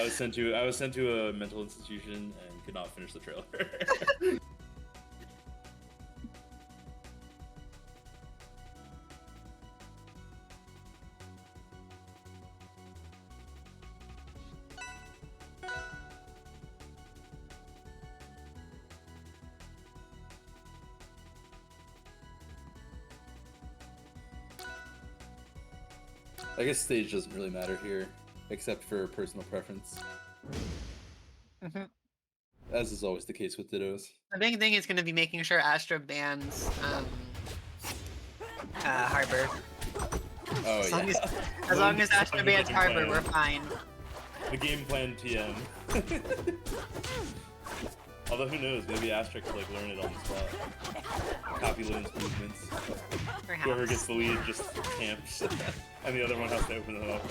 I was sent to a mental institution and could not finish the trailer. I guess stage doesn't really matter here, except for personal preference. As is always the case with Dittos. The big thing is going to be making sure Astra bans Harbor. Oh, As long as Astra bans Harbor, we're fine. The game plan TM. Although who knows, maybe Astra could like learn it on the spot. Copy Loon's movements. Perhaps. Whoever gets the lead just camps, and the other one has to open it up.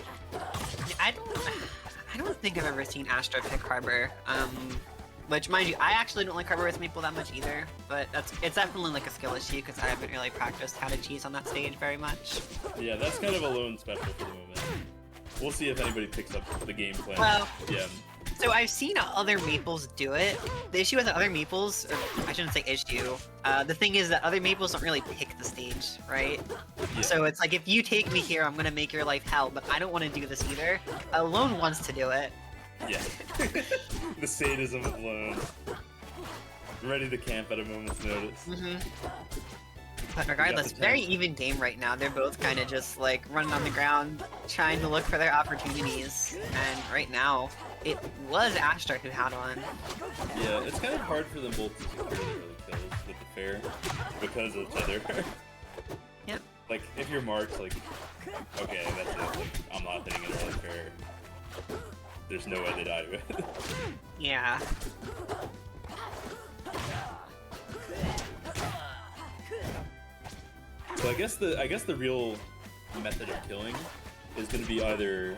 I don't think I've ever seen Astra pick Harbor. Which, mind you, I actually don't like Harbor with Maypul that much either, but it's definitely like a skill issue because I haven't really practiced how to cheese on that stage very much. Yeah, that's kind of a lone special for the moment. We'll see if anybody picks up the game plan. Well, yeah. So I've seen other Maples do it. The issue with the other Maples, or I shouldn't say issue, the thing is that other Maples don't really pick the stage, right? Yeah. So it's like, if you take me here, I'm gonna make your life hell, but I don't want to do this either. Lone wants to do it. Yeah. The sadism of Lone. Ready to camp at a moment's notice. But regardless, very even game right now. They're both kind of just like running on the ground, trying to look for their opportunities. And right now, it was Astra who had one. Yeah, it's kind of hard for them both to secure their early kills with the fair because of tether. Yep. Like, if you're marked, like, okay, that's it. Like, I'm not hitting an early fair. There's no way they die to it. Yeah. So I guess the real method of killing is going to be either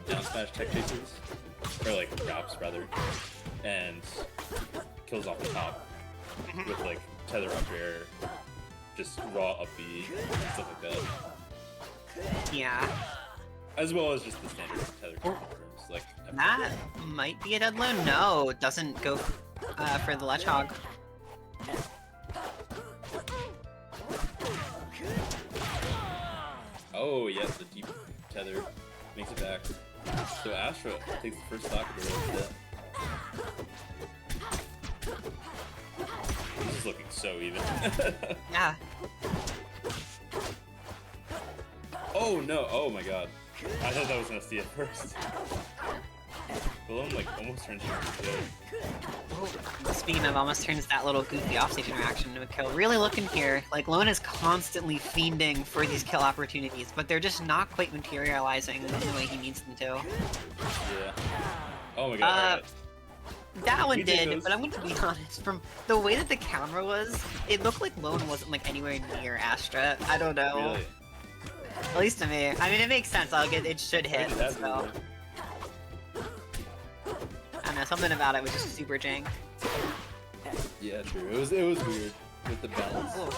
down smash tech chasers, or like drops rather, and kills off the top with like tether up air, just raw up B, stuff like that. Yeah. As well as just the standard tether confirms, like that might be a dead low. No, it doesn't go for the Lechhog. Oh yes, the deep tether makes it back. So Astra takes the first stock of the road set. This is looking so even. Yeah. Oh no! Oh my god! I thought that was an SD at first. Balloon like almost turns into a kill. Oh, speaking of almost turns that little goofy offstage interaction into a kill. Really looking here, like Lone is constantly fiending for these kill opportunities, but they're just not quite materializing in the way he needs them to. Yeah. Oh my god. That one did, but I'm going to be honest, from the way that the camera was, it looked like Lone wasn't like anywhere near Astra. I don't know. Really? At least to me. I mean, it makes sense. It should hit. So. I don't know, something about it was just super jank. Yeah, true. It was weird with the balance. Ooh.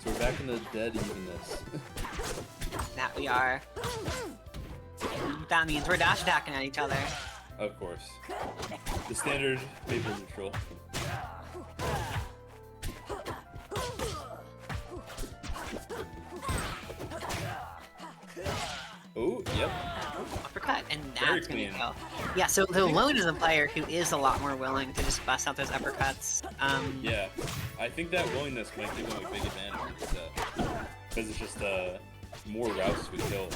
So we're back in the dead evenness. That we are. That means we're dash attacking at each other. Of course. The standard Maypul neutral. Oh, yep. Uppercut, and that's gonna go. Yeah, so the Lone is a player who is a lot more willing to just bust out those uppercuts. Yeah, I think that willingness might give him a big advantage in this set. Because it's just more routes to kill.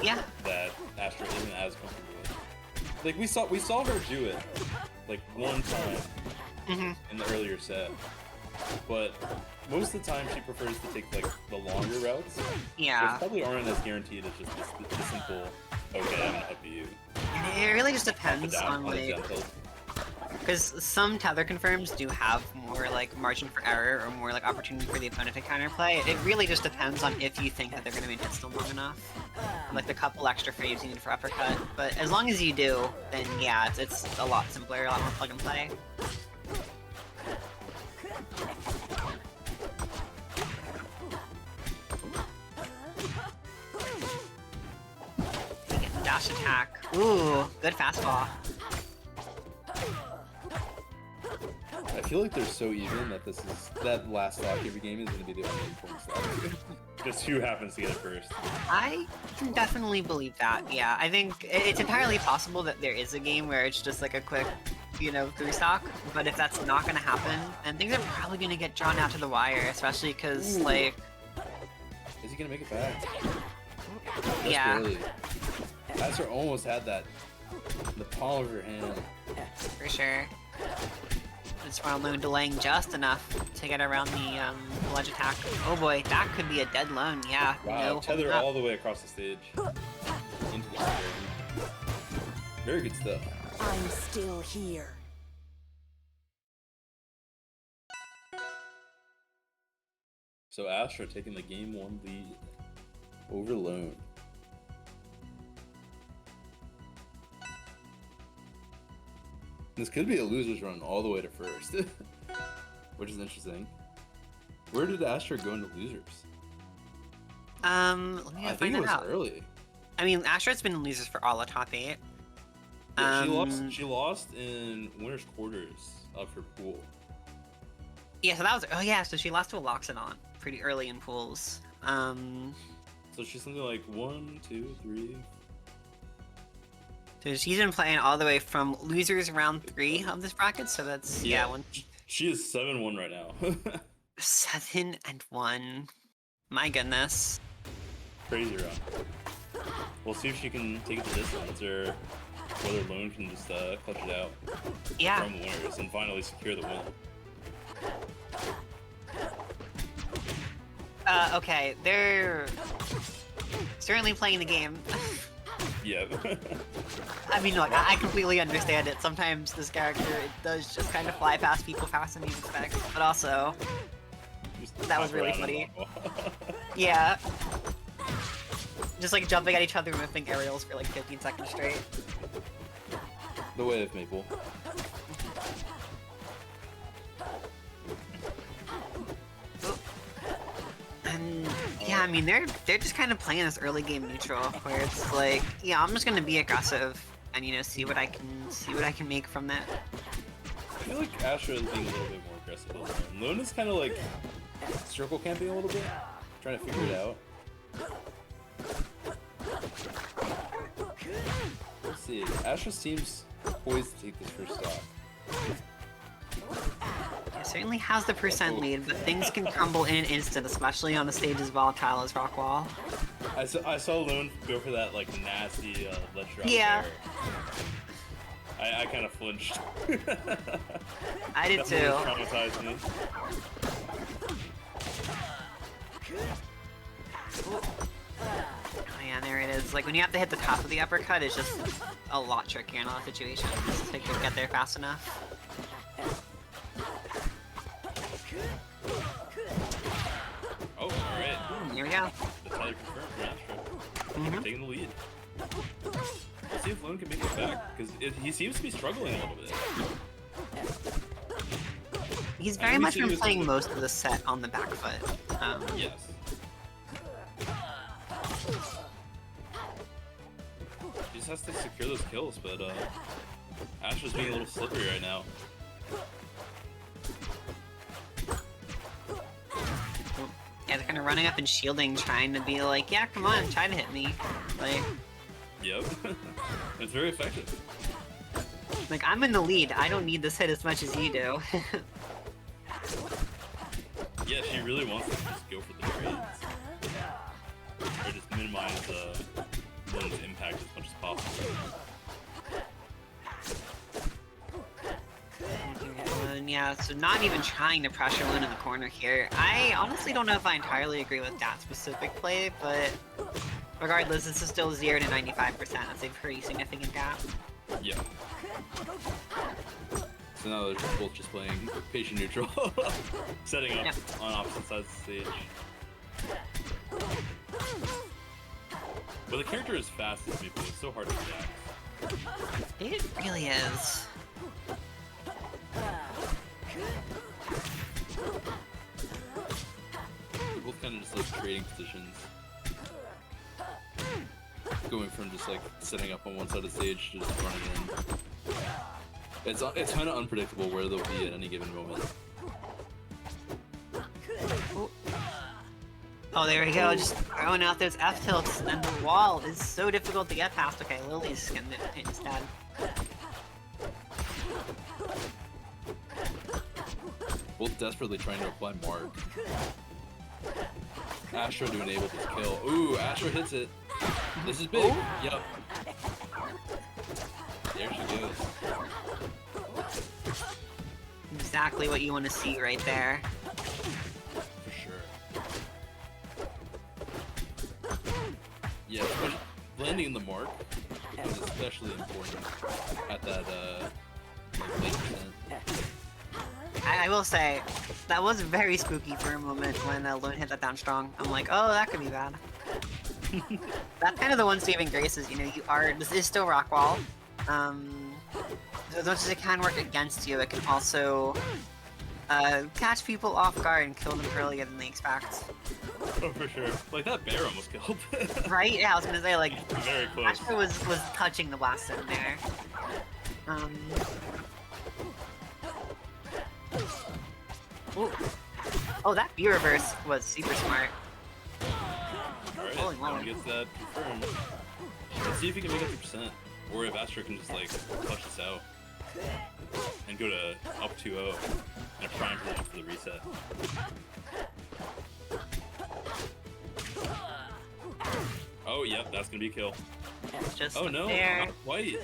Yeah. That Astra isn't as comfortable with. Like we saw her do it like one time in the earlier set, but most of the time she prefers to take like the longer routes. Yeah. Which probably aren't as guaranteed as just the simple. Okay, I'm gonna help you. It really just depends on like. Because some tether confirms do have more like margin for error or more like opportunity for the opponent to counterplay. It really just depends on if you think that they're going to maintain still long enough. Like the couple extra frames you need for uppercut. But as long as you do, then yeah, it's a lot simpler, a lot more plug and play. dash attack. Ooh, good fastball. I feel like they're so even that that last stock every game is going to be the only important stock. Just who happens to get it first. I can definitely believe that. Yeah, I think it's entirely possible that there is a game where it's just like a quick, you know, 3-stock. But if that's not going to happen, then things are probably going to get drawn out to the wire, especially because like. Is he going to make it back? Yeah. Barely. Astra almost had that in the palm of her hand. For sure. It's Loon delaying just enough to get around the ledge attack. Oh boy, that could be a dead lone. Yeah. Wow, no, tether all the way across the stage. Into the air. Very good stuff. I'm still here. So Astra taking the game 1 lead over Lone. This could be a loser's run all the way to first, which is interesting. Where did Astra go into losers? Let me I find think it that was out. early. I mean, Astra's been in losers for all the top 8. Yeah, she lost in winners quarters of her pool. Yeah, so that was. Oh yeah, so she lost to a Loxodon pretty early in pools. So she's something like 1, 2, 3. So she's been playing all the way from losers round 3 of this bracket. So that's one. She is 7-1 right now. 7-1. My goodness. Crazy run. We'll see if she can take it to distance or whether Lone can just clutch it out from winners and finally secure the win. Okay, they're certainly playing the game. Yeah. I mean, look, I completely understand it. Sometimes this character, it does just kind of fly past people faster than you expect. But also, that was really funny. Yeah. Just like jumping at each other and whipping aerials for like 15 seconds straight. The way of Maypul. And yeah, I mean they're just kind of playing this early game neutral where it's like, yeah, I'm just gonna be aggressive and see what I can make from that. I feel like Astra is being a little bit more aggressive than Lone. Lone is kind of like circle camping a little bit, trying to figure it out. Let's see. Astra seems poised to take this first stop. It certainly has the percent lead, but things can crumble in an instant, especially on a stage as volatile as Rockwall. I saw Lone go for that like nasty ledge drop. Yeah. There. I kind of flinched. I did that too. Traumatized me. Oh yeah, there it is. Like when you have to hit the top of the uppercut, it's just a lot trickier in a lot of situations to get there fast enough. Oh, alright. Here we go. That's how you confirm from Astra. Taking the lead. Let's see if Lone can make it back, because he seems to be struggling a little bit. He's very much been playing most of the set on the back foot. Yes. He just has to secure those kills, but Astra's being a little slippery right now. Yeah, they're kind of running up and shielding, trying to be like, yeah, come on, try to hit me. Like, yep. It's very effective. Like, I'm in the lead. I don't need this hit as much as you do. Yeah, she really wants to just go for the trades. Or just minimize Lone's impact as much as possible. And yeah, so not even trying to pressure Lone in the corner here. I honestly don't know if I entirely agree with that specific play, but regardless, this is still 0 to 95%. That's a pretty significant gap. Yeah. So now they're both just playing patient neutral, setting up on opposite sides of the stage. But the character is fast as Maypul, it's so hard to react. It really is. They're both kind of just like trading positions. going from just like setting up on one side of the stage to just running in. It's kind of unpredictable where they'll be at any given moment. Oh, there we go, just throwing out those F-tilts, and the wall is so difficult to get past. Okay, Lily's skimmed it instead. Both desperately trying to apply Mark. Astra to enable this kill. Ooh, Astra hits it. This is big. Oh. Yep. There she goes. Exactly what you want to see right there. For sure. Yeah, but landing the mark is especially important at that like late percent. I will say, that was very spooky for a moment when Lone hit that down strong. I'm like, oh, that could be bad. That's kind of the one saving grace is, you know, this is still Rockwall. So as much as it can work against you, it can also catch people off guard and kill them earlier than they expect. Oh, for sure. Like, that bear almost killed. Right? Yeah, I was gonna say, like, very close. Astra was touching the blast in there. Ooh. Oh, that B reverse was super smart. Alright, Holy moly. gets that confirmed. Let's see if he can make up the percent. Or if Astra can just, like, clutch this out. And go to up 2-0 in a prime position for the reset. Oh, yep, that's gonna be a kill. It's just oh, no, there. not quite.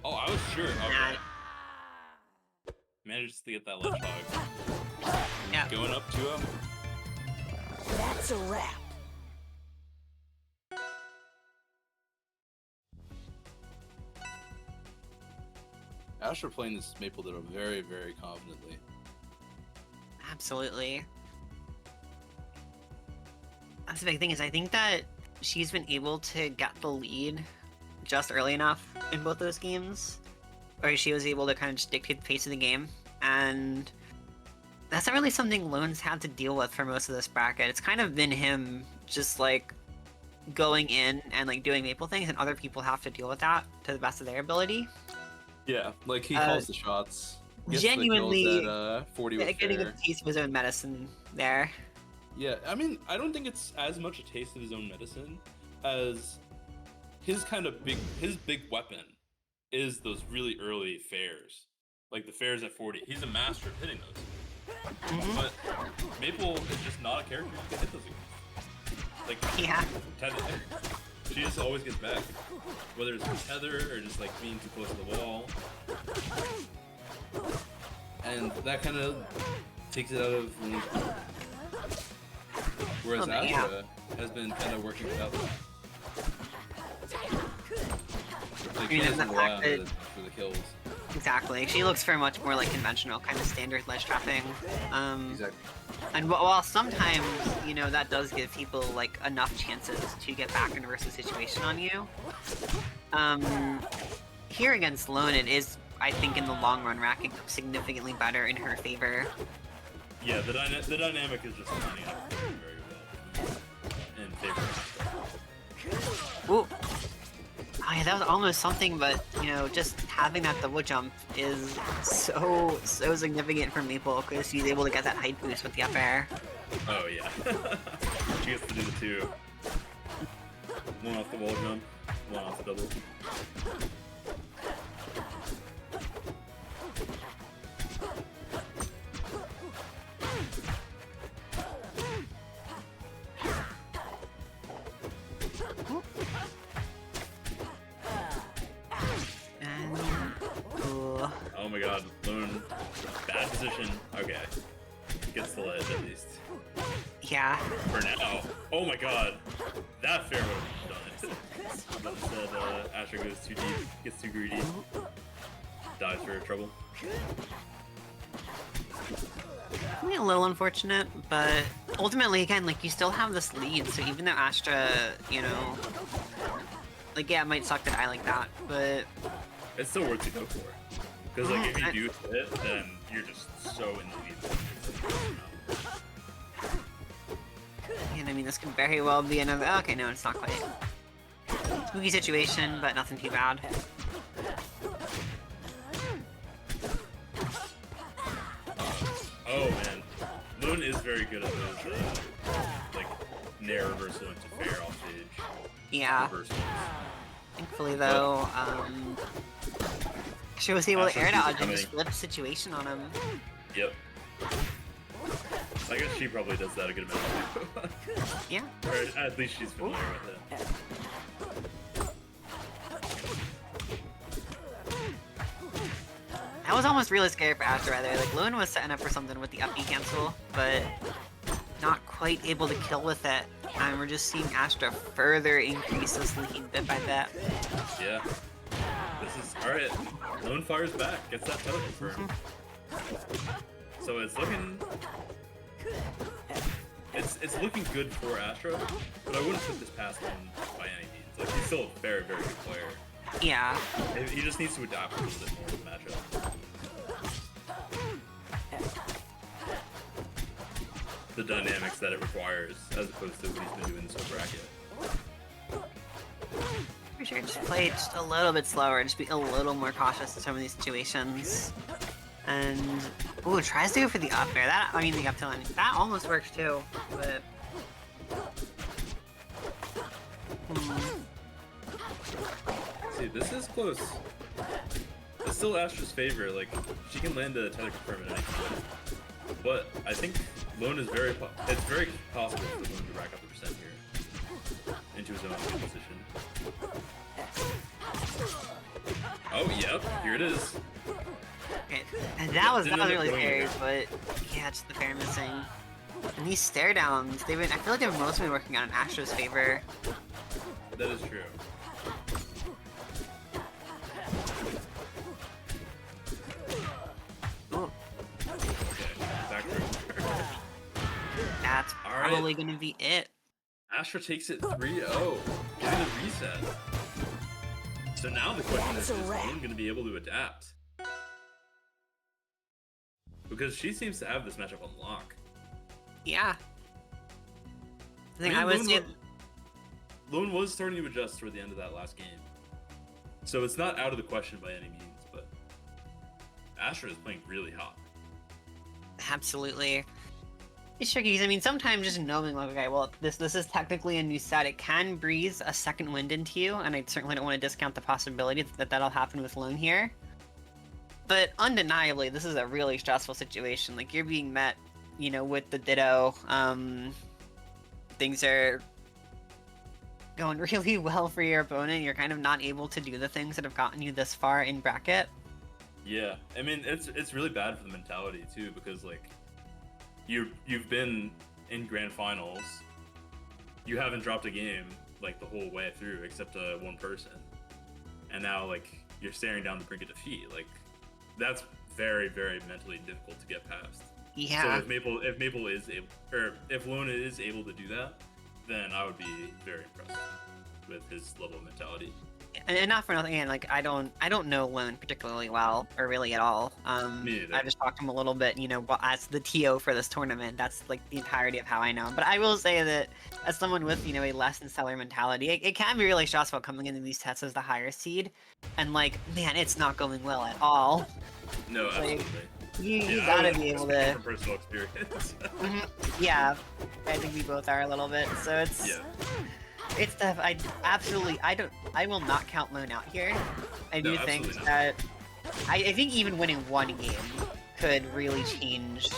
Oh, I was sure. Okay. Managed to get that ledge hog. Yeah. Going up 2-0. That's a wrap. Astra playing this Maypul Ditto very, very confidently. Absolutely. That's the big thing is I think that she's been able to get the lead just early enough in both those games, where she was able to kind of just dictate the pace of the game, and that's not really something Lone's had to deal with for most of this bracket. It's kind of been him just like going in and like doing Maple things, and other people have to deal with that to the best of their ability. Yeah, like he calls the shots. Genuinely at, 40 with getting fair. a taste of his own medicine there. Yeah, I mean, I don't think it's as much a taste of his own medicine as his kind of big weapon is those really early fairs. Like the fairs at 40. He's a master of hitting those. But Maypul is just not a character who can hit those against. Like, Yeah. tether. She just always gets back. Whether it's with tether or just like being too close to the wall. And that kind of takes it out of whereas Astra has been kind of working without them. Like, she doesn't rely on it for the kills. Exactly. She looks for much more like conventional, kind of standard ledge trapping. Exactly. And while sometimes, you know, that does give people like enough chances to get back in a versus situation on you. Here against Lone, it is, I think, in the long run, racking up significantly better in her favor. Yeah, the dynamic is just lining up very well in favor of Ooh. Oh yeah, that was almost something, but, you know, just having that double jump is so significant for Maypul, because she's able to get that height boost with the up air. Oh yeah. She gets to do the two. One off the wall jump, one off the double. Oh my god, Lone, bad position. Okay. Gets the ledge at least. Yeah. For now. Oh my god. That fair would have done it. But instead, Astra goes too deep, gets too greedy, dies for trouble. I mean, a little unfortunate, but ultimately, again, like, you still have this lead, so even though Astra, you know, like, yeah, it might suck that I like that, but it's still worth to go for. Because, like, if you do hit, then you're just so in the lead. And I mean, this could very well be another. Okay, no, it's not quite. spooky situation, but nothing too bad. Oh man, Loon is very good at those like nair reversal into fair off stage. Yeah. Reversals. Thankfully though, she was able to air dodge and just coming. flip situation on him. Yep. I guess she probably does that a good amount too. Yeah. Or at least she's familiar with it. I was almost really scared for Astra there. Like, Loon was setting up for something with the up B cancel, but not quite able to kill with it. And we're just seeing Astra further increase this lead bit by bit. Yeah. This is alright. Lone fires back, gets that tether confirmed. So it's looking it's looking good for Astra, but I wouldn't put this past him by any means. Like, he's still a very, very good player. Yeah. He just needs to adapt a little bit more to the matchup. The dynamics that it requires, as opposed to what he's been doing this whole bracket. For sure, just play just a little bit slower, just be a little more cautious in some of these situations. And ooh, tries to go for the up air. That, I mean, the up tilt. That almost works too, but. See, this is close. It's still Astra's favor. Like, she can land a tether confirm at any point. But I think Lone is it's very possible for Lone to rack up the percent here into his own position. Oh, yep, here it is. Okay. And that was really scary, but yeah, just the fair missing. And these stare downs, I feel like they've mostly been working on Astra's favor. That is true. Ooh. Okay, back through. That's probably gonna be it. Astra takes it 3-0, getting the reset. So now the question is Lone gonna be able to adapt? Because she seems to have this matchup on lock. Yeah. I think Lone was starting to adjust toward the end of that last game. So it's not out of the question by any means, but Astra is playing really hot. Absolutely. It's tricky because, I mean, sometimes just knowing, like, okay, well, this is technically a new set, it can breeze a second wind into you, and I certainly don't want to discount the possibility that that'll happen with Lone here. But undeniably, this is a really stressful situation. Like, you're being met, you know, with the Ditto. Things are going really well for your opponent. You're kind of not able to do the things that have gotten you this far in bracket. Yeah, I mean, it's really bad for the mentality too, because like you've been in grand finals, you haven't dropped a game like the whole way through except one person, and now like you're staring down the brink of defeat. Like, that's very, very mentally difficult to get past. Yeah. So if Maypul is able, or if Lona is able to do that, then I would be very impressed with his level of mentality. And not for nothing, and like I don't know Lone particularly well, or really at all. Me neither. I just talked to him a little bit, you know, as the TO for this tournament. That's like the entirety of how I know him. But I will say that as someone with, you know, a less than stellar mentality, it can be really stressful coming into these sets as the higher seed, and like, man, it's not going well at all. No, absolutely. Like, you gotta be able to. From personal experience. Yeah, I think we both are a little bit. So it's. Yeah. It's tough. I will not count Lone out here. I do think that I think even winning one game could really change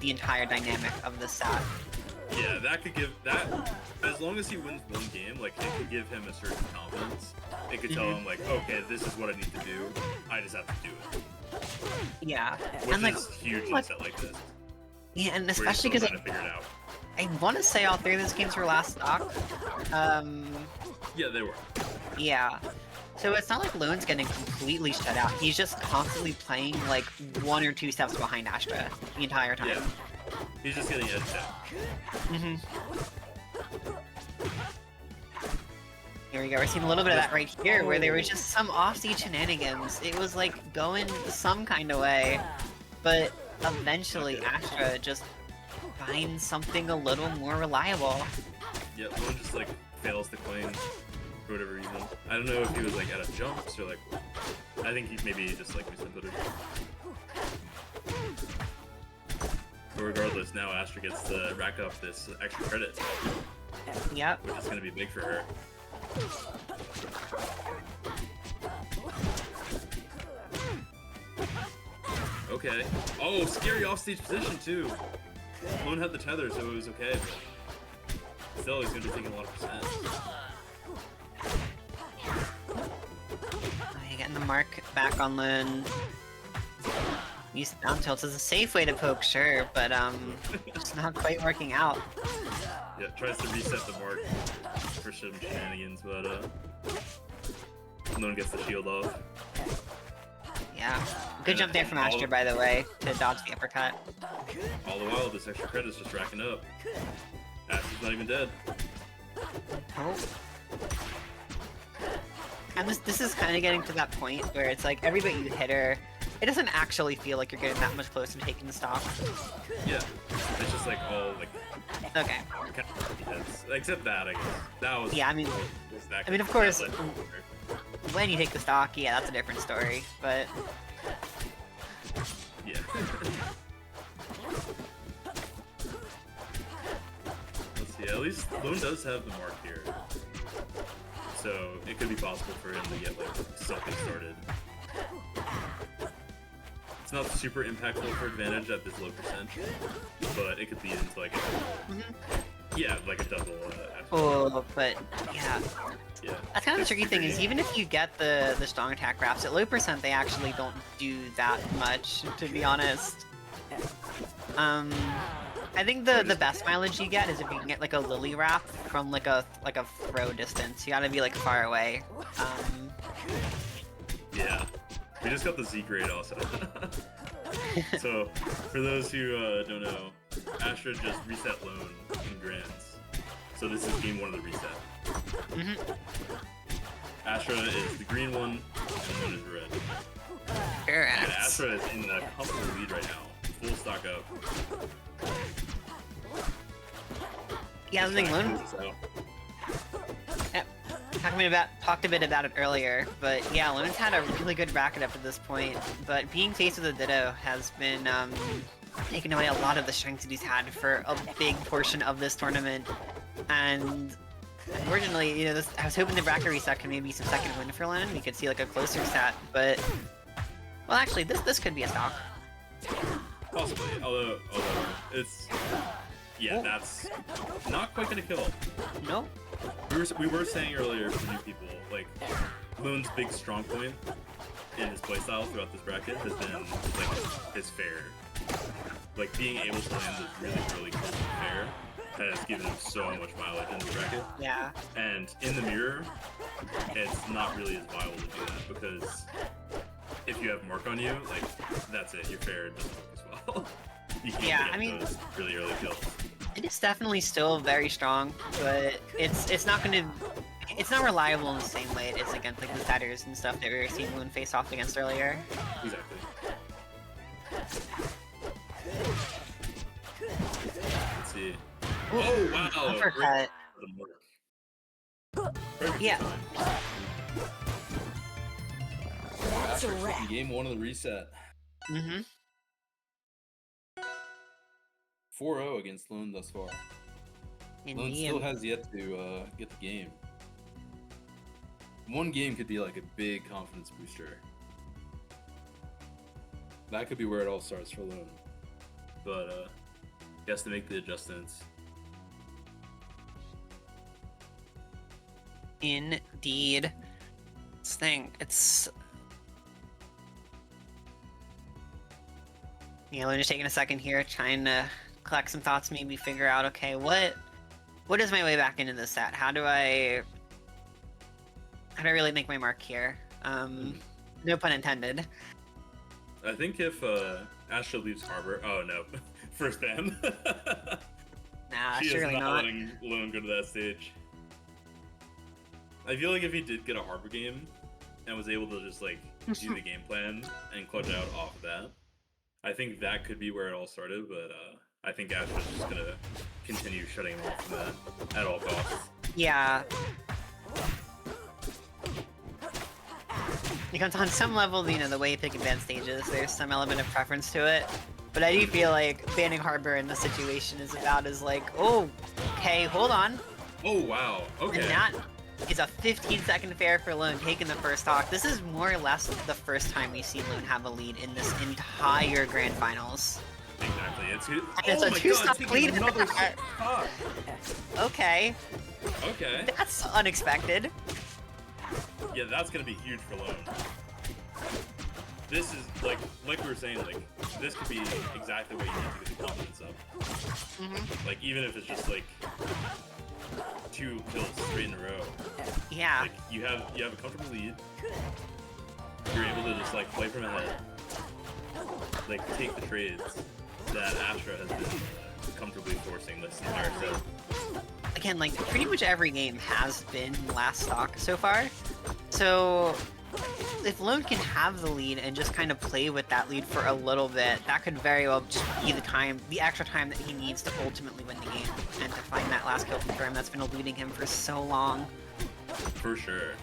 the entire dynamic of the set. Yeah, that could give that, as long as he wins one game, like, it could give him a certain confidence. It could tell him like, okay, this is what I need to do. I just have to do it. Yeah, Which and like, is huge in a set like this. Yeah, and especially because figure it out. I want to say all three of those games were last stock. Yeah, they were. Yeah. So it's not like Lone's getting completely shut out. He's just constantly playing like 1 or 2 steps behind Astra the entire time. Yeah. He's just getting edged out. Here we go. We're seeing a little bit of that right here, where there was just some off-seed shenanigans. It was like going some kind of way, but eventually Astra just finds something a little more reliable. Yeah, Lone just like fails to claim. for whatever reason. I don't know if he was like out of jumps or like. I think he maybe just like misinputted. But regardless, now Astra gets to rack up this extra credit. Yep. Which is going to be big for her. Okay. Oh, scary offstage position too. Lone had the tether, so it was okay. But still, he's going to be taking a lot of percent. Getting the mark back on Lone. Use down tilts is a safe way to poke, sure, but it's not quite working out. Yeah, tries to reset the mark for some shenanigans, but no one gets the shield off. Yeah, good jump there from Astra, by the way, to dodge the uppercut. All the while, this extra credit's just racking up. Astra's not even dead. Oh. And this is kind of getting to that point where it's like every bit you hit her, it doesn't actually feel like you're getting that much closer to taking the stock. Yeah, it's just like all like. Okay. Except that, I guess. That was. Yeah, I mean, of course, when you take the stock, yeah, that's a different story. But. Yeah. Let's see. At least Lone does have the mark here. So it could be possible for him to get like something started. It's not super impactful for advantage at this low percent, but it could be into like a yeah, like a double. Oh, but yeah. Yeah. That's kind of the tricky thing is even if you get the strong attack wraps at low percent, they actually don't do that much, to be honest. I think the best mileage you get is if you can get like a lily wrap from like a throw distance. You gotta be like far away. Yeah, we just got the Z grade also. So for those who don't know, Astra just reset Lone in Grands. So this is game 1 of the reset. Astra is the green one, and Lone is red. Correct. And Astra is in a comfortable lead right now, full stock up. Yeah, the thing, Lone. Yep. Talked a bit about it earlier, but yeah, Lone's had a really good bracket up to this point. But being faced with a Ditto has been taking away a lot of the strength that he's had for a big portion of this tournament. And unfortunately, you know, I was hoping the bracket reset could maybe be some second win for Lone. We could see like a closer set, but well, actually, this could be a stock. Possibly, although it's. Yeah, that's not quite gonna kill. No. We were saying earlier for new people, like, Lone's big strong point in his playstyle throughout this bracket has been, like, his fair. Like, being able to land this really, really close to fair has given him so much mileage in this bracket. Yeah. And in the mirror, it's not really as viable to do that, because if you have mark on you, like, that's it, your fair doesn't work as well. You can't get those really early kills. It is definitely still very strong, but it's not reliable in the same way it is against like the setters and stuff that we were seeing Lone face off against earlier. Exactly. Let's see. Oh wow! Uppercut. Yeah. That's a wrap. Game 1 of the reset. 4-0 against Lone thus far. Lone still has yet to get the game. One game could be like a big confidence booster. That could be where it all starts for Lone. But he has to make the adjustments. Indeed. This thing, it's... Yeah, Lone is taking a second here, trying to collect some thoughts, maybe figure out, okay, what is my way back into this set? How do I really make my mark here? No pun intended. I think if Astra leaves Harbor, oh no, first ban. Nah, she surely is not not. letting Lone go to that stage. I feel like if he did get a Harbor game and was able to just like do the game plan and clutch out off of that, I think that could be where it all started, but I think Astra's just gonna continue shutting him off from that at all costs. Yeah. Because on some level, you know, the way you pick advanced stages, there's some element of preference to it. But I do feel like banning Harbor in this situation is about as like, oh, okay, hold on. Oh, wow. Okay. And that is a 15-second fair for Lone taking the first stock. This is more or less the first time we've seen Lone have a lead in this entire Grand Finals. Exactly. It's a 2-stock lead. Another stock. Okay. Okay. That's unexpected. Yeah, that's gonna be huge for Lone. This is like we were saying, like this could be exactly what you need to get the confidence up. Like even if it's just like 2 kills straight in a row. Yeah. Like you have a comfortable lead. You're able to just like play from ahead, like take the trades that Astra has been comfortably forcing this entire set. Again, like pretty much every game has been last stock so far. So if Lone can have the lead and just kind of play with that lead for a little bit, that could very well just be the extra time that he needs to ultimately win the game and to find that last kill confirm that's been eluding him for so long. For sure.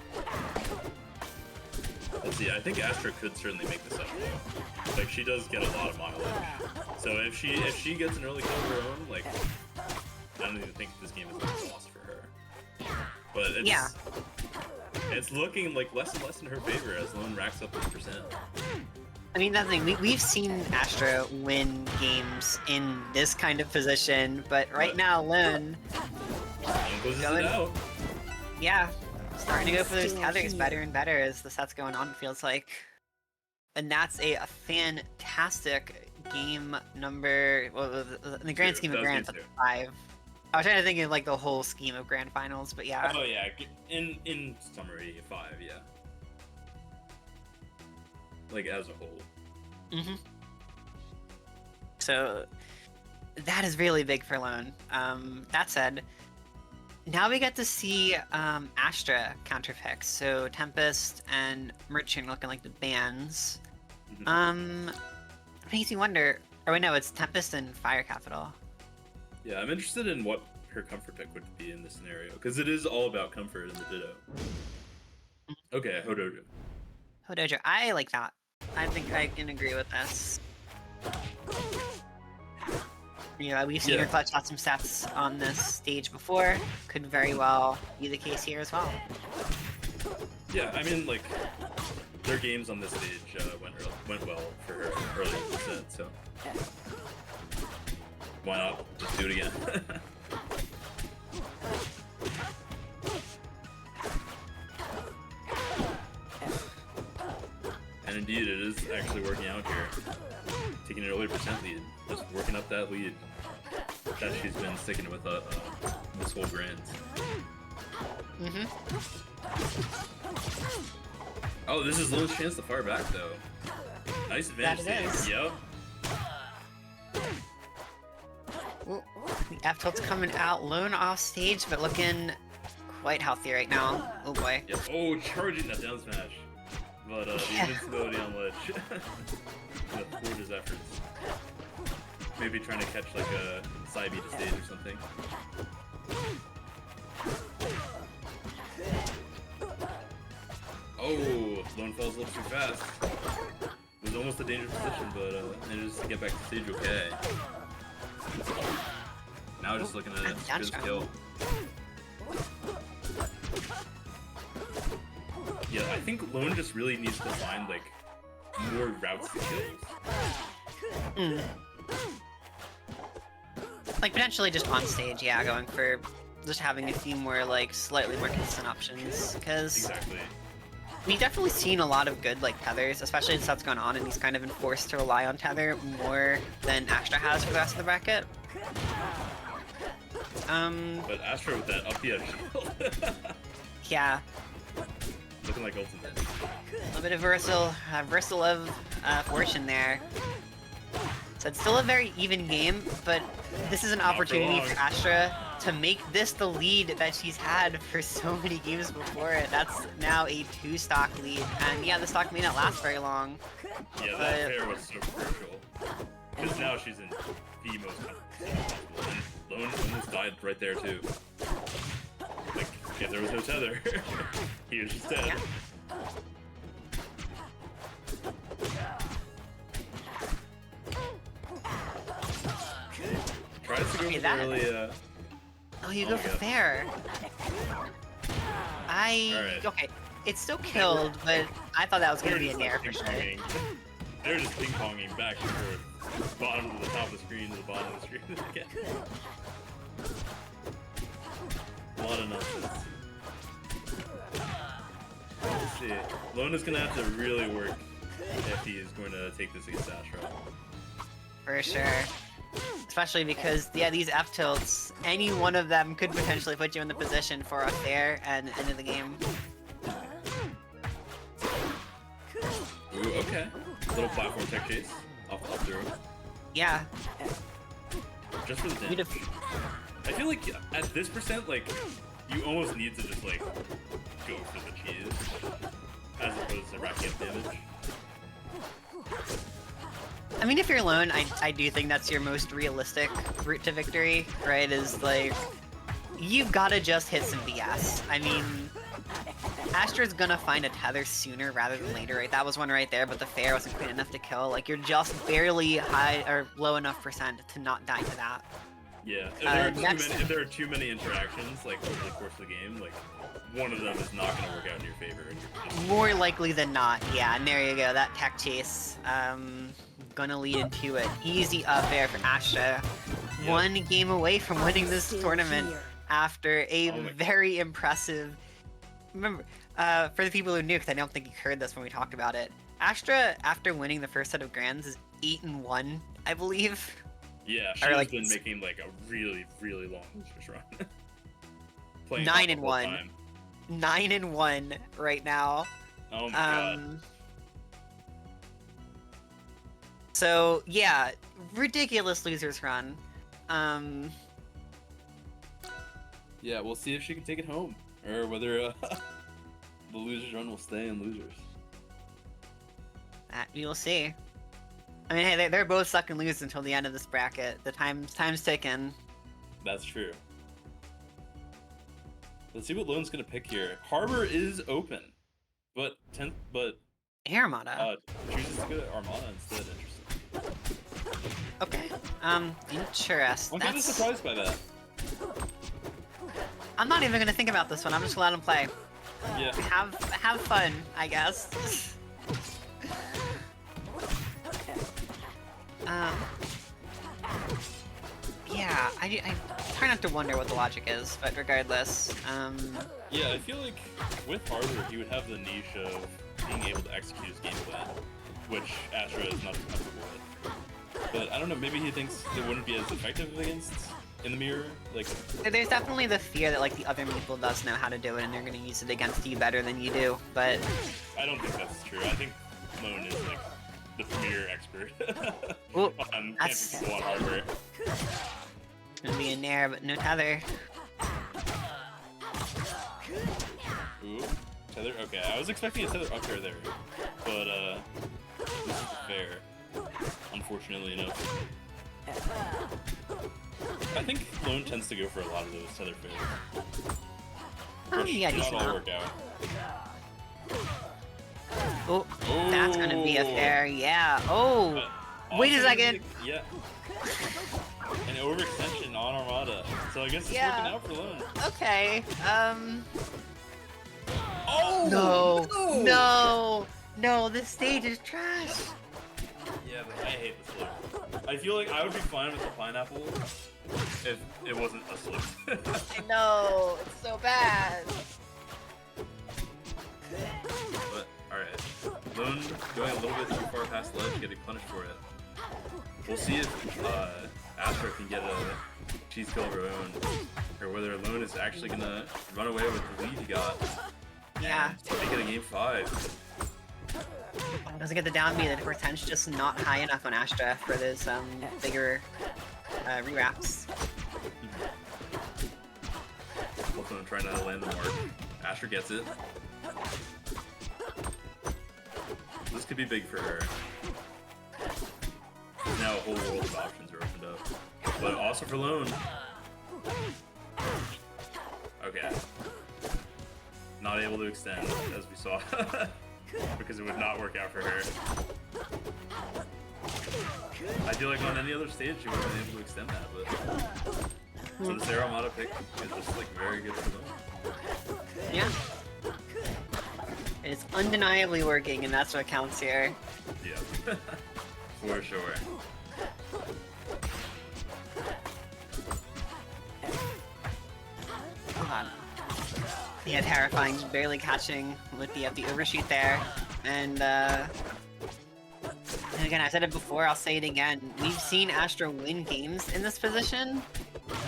Let's see, I think Astra could certainly make this up though. Like she does get a lot of mileage. So if she gets an early kill of her own, like I don't even think this game is lost for her. But it's looking like less and less in her favor as Lone racks up this percent. I mean, that's the thing. We've seen Astra win games in this kind of position, but right now, Lone going out. Yeah, starting to go for those tethers better and better as the set's going on, it feels like. And that's a fantastic game number, well, in the grand scheme of Grand, 5. I was trying to think of like the whole scheme of Grand Finals, but yeah. Oh yeah, in summary, 5, yeah. Like as a whole. So that is really big for Lone. That said, now we get to see Astra counter picks. So Tempest and Merchant looking like the bans. Makes me wonder. Oh wait, no, it's Tempest and Fire Capital. Yeah, I'm interested in what her comfort pick would be in this scenario, because it is all about comfort in the Ditto. Okay, Hodojo. Hodojo, I like that. I think I can agree with this. You know, we've seen her clutch out some sets on this stage before. Could very well be the case here as well. Yeah, I mean, like, their games on this stage went well for her early in the set, so why not just do it again? And indeed, it is actually working out here. Taking an early percent lead, just working up that lead that she's been sticking with this whole grand. Oh, this is Lone's chance to fire back, though. Nice advantage save. Yep. The F tilt's coming out, Lone off stage, but looking quite healthy right now. Oh boy. Yep. Oh, charging that down smash. But the invincibility on ledge. That thwarted his efforts. Maybe trying to catch like a side B to stage or something. Oh, Lone falls a little too fast. It was almost a dangerous position, but manages to get back to stage okay. Now just looking at his kill. Yeah, I think Lone just really needs to find like more routes to kills. Like potentially just on stage, yeah, going for just having a few more like slightly more consistent options, because exactly. we've definitely seen a lot of good like tethers, especially as that's going on, and he's kind of been forced to rely on tether more than Astra has for the rest of the bracket. But Astra with that up the shield. Yeah. Looking like ultimate. A little bit of reversal of fortune there. So it's still a very even game, but this is an opportunity for Astra to make this the lead that she's had for so many games before it. That's now a 2-stock lead, and yeah, the stock may not last very long. Yeah, that pair was so crucial. Because now she's in the most comfortable, and Lone almost died right there too. Like, if there was no tether, he was just dead. to go Okay, for that- the early, Oh, you Oh go my for God. fair. Alright. Okay, it's still killed, but I thought that was gonna They're be a just, nair like, for sure. ping-ponging. They're just ping-ponging back and forth. Bottom to the top of the screen to the bottom of the screen again. A lot of nonsense. Let's see. Lone is gonna have to really work if he is going to take this against Astra. For sure. Especially because, yeah, these F tilts, any one of them could potentially put you in the position for a fair and end of the game. Ooh, okay. Little platform tech chase. Up through. Yeah. Just for the damage. Beautiful. I feel like at this percent, like, you almost need to just, like, go for the cheese. As opposed to racking up damage. I mean, if you're alone, I do think that's your most realistic route to victory, right? Is like, you've gotta just hit some BS. I mean, Astra's gonna find a tether sooner rather than later, right? That was one right there, but the fair wasn't quite enough to kill. Like, you're just barely high or low enough percent to not die to that. Yeah, if there are too many interactions, like, over the course of the game, like, one of them is not going to work out in your favor. More likely than not, yeah, and there you go, that tech chase. Gonna lead into an easy up air for Astra. Yep. One game away from winning this tournament after a Oh my- very impressive... Remember, for the people who knew, because I don't think you heard this when we talked about it, Astra, after winning the first set of Grands, is 8-1, I believe. Yeah, Or, she's like, been making, like, a really, really long losers run. Playing 9-1. 9-1 right now. Oh my god. So yeah, ridiculous losers run. Yeah, we'll see if she can take it home. Or whether the losers run will stay in losers. That we will see. I mean, hey, they're both suck and lose until the end of this bracket. The time's ticking. That's true. Let's see what Lone's gonna pick here. Harbor is open, but Air Armada. chooses to go to Armada instead. Interesting. Okay. Interesting. I'm kind of surprised by that. I'm not even gonna think about this one. I'm just gonna let them play. Yeah. Have fun, I guess. Yeah, I try not to wonder what the logic is, but regardless, Yeah, I feel like with Harbor, he would have the niche of being able to execute his game plan, which Astra is not comfortable with. But I don't know, maybe he thinks it wouldn't be as effective against in the mirror. Like, there's definitely the fear that like the other people does know how to do it and they're gonna use it against you better than you do. But I don't think that's true. I think Lone is like the premier expert Ooh, on that's- camping people on Harbor. it's gonna be a nair, but no tether. Ooh, tether. Okay, I was expecting a tether up there, but this is fair. Unfortunately enough. I think Lone tends to go for a lot of those tether fairs. Which Yeah, did not decent all amount. work out. Oh, that's gonna be a fair, yeah. Oh, But wait a also, second. Yeah. An overextension on Armada. So I guess it's Yeah. working out for Lone. Okay. Oh! No, this stage is trash. Yeah, but I hate the slip. I feel like I would be fine with the pineapple if it wasn't a slip. I know, it's so bad. But, alright. Lone going a little bit too far past the ledge, getting punished for it. We'll see if Astra can get a cheese kill of her own, or whether Lone is actually gonna run away with the lead he got. Yeah. And make it a game 5. Doesn't get the down B, the percentage just not high enough on Astra for those bigger rewraps. Both of them trying to land the mark. Astra gets it. This could be big for her. Now a whole world of options are opened up. But also for Lone. Okay. Not able to extend, as we saw. Because it would not work out for her. I feel like on any other stage you would have been able to extend that, but so this Aramata pick is just like very good for them. Yeah. It's undeniably working, and that's what counts here. Yeah, for sure. God. Yeah, terrifying, barely catching with the overshoot there, and again, I said it before, I'll say it again. We've seen Astra win games in this position,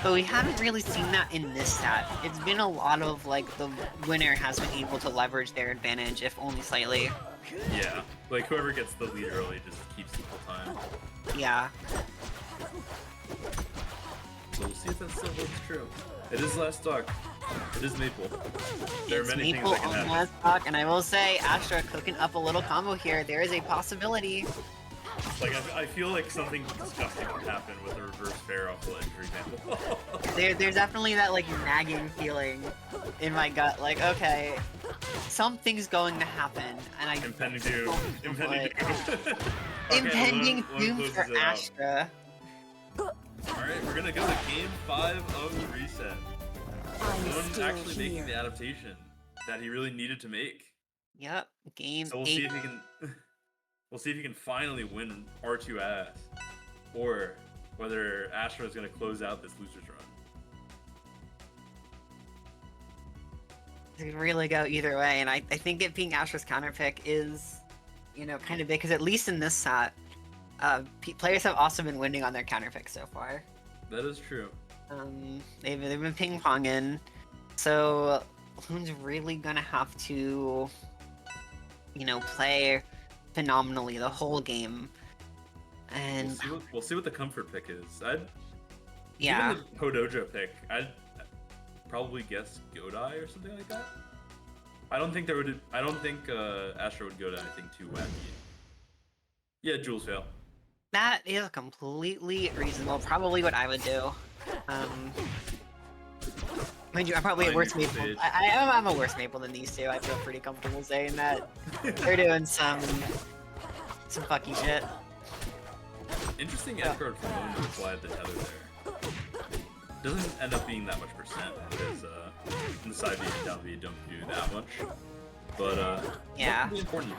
but we haven't really seen that in this set. It's been a lot of, like, the winner has been able to leverage their advantage, if only slightly. Yeah, like whoever gets the lead early just keeps the whole time. Yeah. So we'll see if that still holds true. It is last stock. It is Maypul. There are many things that can happen. Last stock, and I will say, Astra cooking up a little combo here. There is a possibility. Like, I feel like something disgusting could happen with a reverse fair off the ledge, for example. There's definitely that, like, nagging feeling in my gut. Like, okay, something's going to happen, and I... Impending doom. Impending doom. Impending doom for Astra. Alright, we're gonna go to game 5 of the reset. Lone actually making the adaptation that he really needed to make. Yep, game 8. So we'll see if he can... We'll see if he can finally win R2AS, or whether Astra is going to close out this loser's run. It could really go either way, and I think it being Astra's counter pick is, you know, kind of big, because at least in this set, players have also been winning on their counter pick so far. That is true. They've been ping-ponging, so Loon's really gonna have to, you know, play phenomenally the whole game, and we'll see what the comfort pick is. Yeah, even the Podoja pick, I'd probably guess Godai or something like that. I don't think Astra would go to anything too wacky. Yeah, Jules fail. That is completely reasonable. Probably what I would do. Mind you, I'm probably a worse Maple. I'm a worse Maple than these two. I feel pretty comfortable saying that. They're doing some fucky shit. Interesting edge guard from Lone to apply at the tether there. Doesn't end up being that much percent because in the side B and down B don't do that much. But yeah, really important.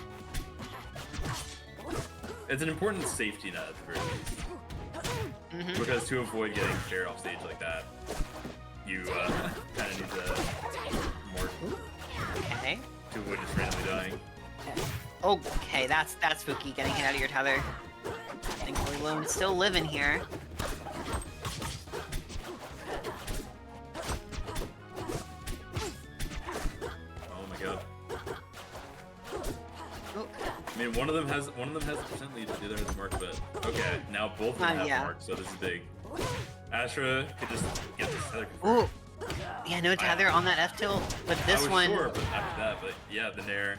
It's an important safety net at the very least. Because to avoid getting shared off stage like that, you kind of need to mark okay. to avoid just randomly dying. Okay, that's spooky, getting hit out of your tether. Thankfully, Lone's still living here. Oh my god. Ooh. I mean, one of them has a percent lead, the other has mark, but okay, now both of them have yeah. mark, so this is big. Astra could just get this tether. Ooh. Yeah, no tether on that F tilt, but this one. Sure, but after that, but yeah, the Nair.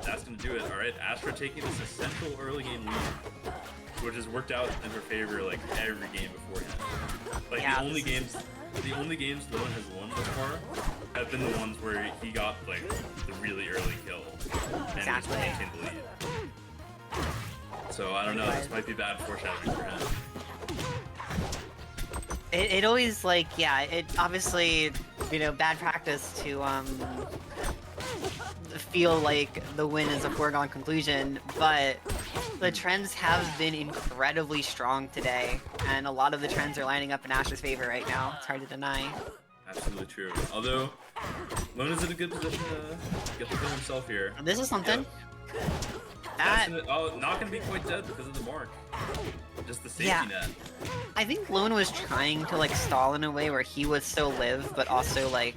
That's gonna do it. All right, Astra taking this essential early game lead, which has worked out in her favor like every game beforehand. Like yeah, the only games Lone has won thus far have been the ones where he got like the really early kill and exactly. just maintained the lead. So I don't know. This might be bad foreshadowing for him. It always, like, yeah, it obviously, you know, bad practice to feel like the win is a foregone conclusion, but the trends have been incredibly strong today, and a lot of the trends are lining up in Astra's favor right now. It's hard to deny. Absolutely true. Although, Lone is in a good position to get the kill himself here. This is something. Yep. Not gonna be quite dead because of the mark. Just the safety net. I think Lone was trying to, like, stall in a way where he would still live, but also, like,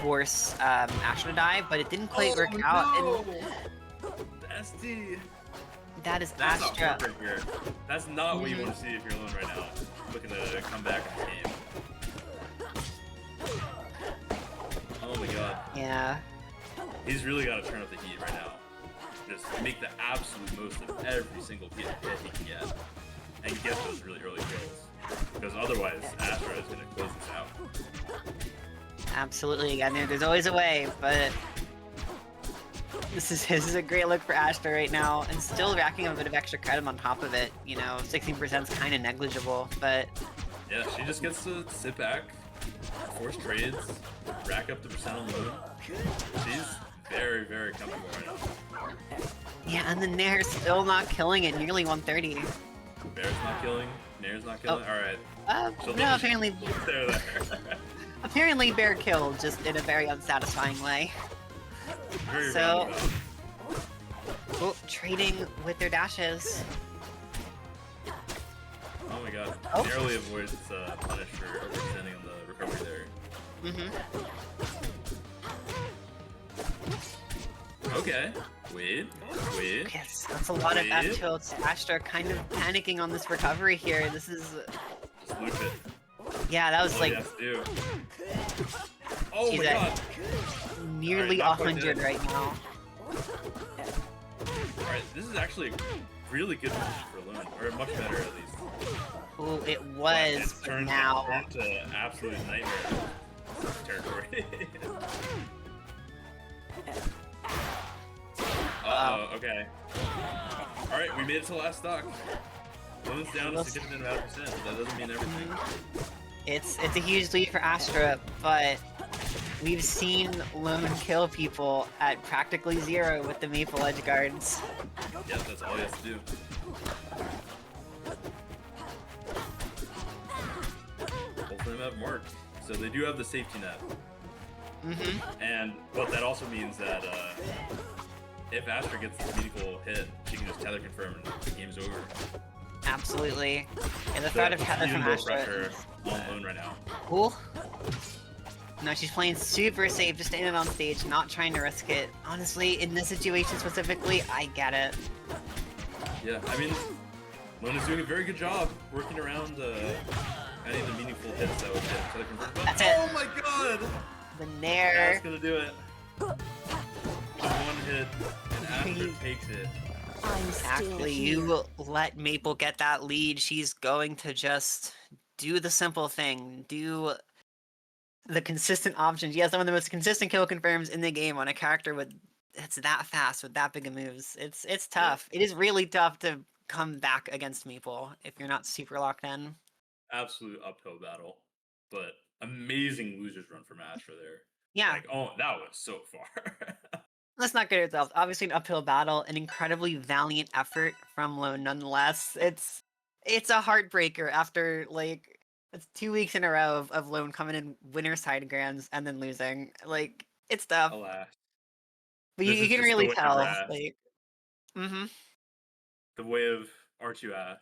force Astra to die, but it didn't quite work out. And the SD. That's Astra. Astra. Not right here. That's not what you want to see if you're Lone right now. Looking to come back in the game. Oh my god. Yeah. He's really got to turn up the heat right now. Just make the absolute most of every single hit he can get. And get those really early kills. Because otherwise, Astra is going to close this out. Absolutely. Again, there's always a way, but This is a great look for Astra right now, and still racking up a bit of extra credit on top of it. You know, 16% is kind of negligible, but Yeah, she just gets to sit back, force trades, rack up the percent on load. She's very, very comfortable right now. yeah, and the Nair's still not killing it, nearly 130. Bear's not killing, Nair's not killing. Oh. Alright. No, apparently, There. apparently Bear killed, just in a very unsatisfying way. Very So, roundabout. oh, trading with their dashes. Oh my god. Oh. Narrowly avoids punish for overextending on the recovery there. Okay. Wait. Yes, that's a lot of F tilts. Astra kind of panicking on this recovery here. This is... Just loop it. Yeah, that was All like you have to do. Oh She's my at god. nearly Alright, not quite 100 dead. right now. Alright, this is actually a really good position for Loon. Or much better at least. Oh, it But was, it's but turned now... to absolute nightmare territory. Uh-oh, okay. Alright, we made it to last stock. Loon's down a significant amount of percent, but that doesn't mean everything. It's a huge lead for Astra, but we've seen Loon kill people at practically zero with the Maypul edge guards. Yeah, that's all he has to do. Both of them have Mark, so they do have the safety net. But that also means that if Astra gets a meaningful hit, she can just tether confirm and the game's over. Absolutely. And the threat of tether from Astra... pressure on Loon right now. Cool. No, she's playing super safe, just standing on stage, not trying to risk it. Honestly, in this situation specifically, I get it. Yeah, I mean, Loon is doing a very good job working around any of the meaningful hits that would hit tether confirm. That's it. Oh my god! The Nair. That's gonna do it. Just one hit, and Astra takes it. I'm still Actually, here. you let Maple get that lead. She's going to just do the simple thing. Do the consistent options. She has one of the most consistent kill confirms in the game on a character that's that fast, with that big of moves. It's tough. It is really tough to come back against Maple if you're not super locked in. Absolute uphill battle, but amazing losers run from Astra there. Yeah. Like, oh, that was so far. Let's not get ourselves. Obviously, an uphill battle, an incredibly valiant effort from Lone nonetheless. It's a heartbreaker after, like, it's 2 weeks in a row of Lone coming in winner side grands and then losing. Like, it's tough. Alas. But This you is can just really the way of tell. R2AS. Like, The way of R2AS.